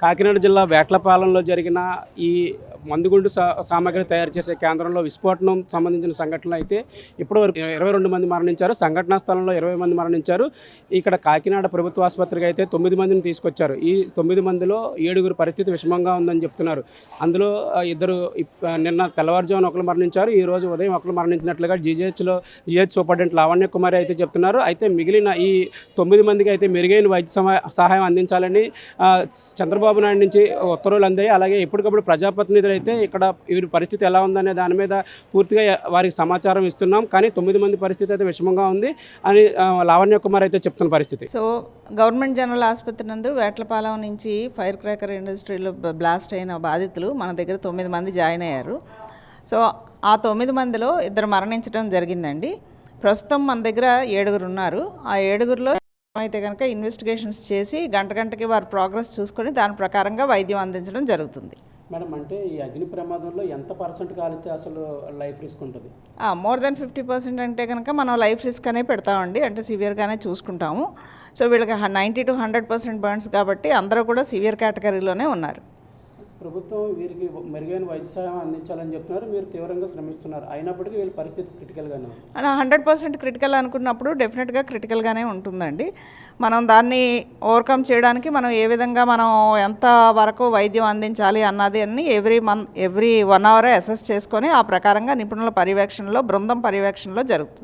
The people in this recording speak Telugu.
కాకినాడ జిల్లా వేట్లపాలెంలో జరిగిన ఈ మందుగుండు సామాగ్రి తయారు చేసే కేంద్రంలో విస్ఫోటనం సంబంధించిన సంఘటనలు అయితే ఇప్పటివరకు 22 మంది మరణించారు. సంఘటనా స్థలంలో 20 మంది మరణించారు. ఇక్కడ కాకినాడ ప్రభుత్వ ఆసుపత్రికి అయితే 9 మందిని తీసుకొచ్చారు. ఈ 9 మందిలో 7గురు పరిస్థితి విషమంగా ఉందని చెప్తున్నారు. అందులో ఇద్దరు నిన్న తెల్లవారుజామున ఒకరు మరణించారు. ఈ రోజు ఉదయం ఒకరు మరణించినట్లుగా జీజీహెచ్ సూపరింటెండెంట్ లావణ్య కుమారి అయితే చెప్తున్నారు. అయితే మిగిలిన ఈ 9 మందికి అయితే మెరుగైన వైద్య సహాయం అందించాలని చంద్రబాబు నాయుడు నుంచి ఉత్తర్వులు అందాయి. అలాగే ఎప్పటికప్పుడు ప్రజాప్రతినిధులు అయితే ఇక్కడ వీరి పరిస్థితి ఎలా ఉందనే దాని మీద పూర్తిగా వారికి సమాచారం ఇస్తున్నాం. కానీ 9 మంది పరిస్థితి అయితే విషమంగా ఉంది అని లావణ్య కుమార్ అయితే చెప్తున్న పరిస్థితి. సో గవర్నమెంట్ జనరల్ ఆసుపత్రి నందు వేట్లపాలెం నుంచి ఫైర్ క్రాకర్ ఇండస్ట్రీలో బ్లాస్ట్ అయిన బాధితులు మన దగ్గర 9 మంది జాయిన్ అయ్యారు. సో ఆ 9 మందిలో 2 మరణించడం జరిగిందండి. ప్రస్తుతం మన దగ్గర 7గురు ఉన్నారు. ఆ 7గురిలో అయితే కనుక ఇన్వెస్టిగేషన్స్ చేసి గంటకి వారి ప్రోగ్రెస్ చూసుకొని దాని ప్రకారంగా వైద్యం అందించడం జరుగుతుంది. మేడం, అంటే ఈ అగ్ని ప్రమాదంలో ఎంత పర్సెంట్ కాలితే అసలు లైఫ్ రిస్క్ ఉంటుంది? మోర్ దెన్ 50% అంటే కనుక మనం లైఫ్ రిస్క్ అనే పెడతామండి. అంటే సివియర్గానే చూసుకుంటాము. సో వీళ్ళకి 90 to 100% బర్న్స్ కాబట్టి అందరూ కూడా సివియర్ కేటగిరీలోనే ఉన్నారు. ప్రభుత్వం వీరికి మెరుగైన వైద్య సహాయం అందించాలని చెప్తున్నారు. మీరు తీవ్రంగా శ్రమిస్తున్నారు. అయినప్పటికీ వీళ్ళ పరిస్థితి క్రిటికల్గానే ఉంది. 100% క్రిటికల్ అనుకున్నప్పుడు డెఫినెట్గా క్రిటికల్గానే ఉంటుందండి. మనం దాన్ని ఓవర్కమ్ చేయడానికి మనం ఏ విధంగా మనం ఎంత వరకు వైద్యం అందించాలి అన్నది అన్ని ఎవ్రీ 1 hour అసెస్ చేసుకొని ఆ ప్రకారంగా నిపుణుల పర్యవేక్షణలో బృందం పర్యవేక్షణలో జరుగుతుంది.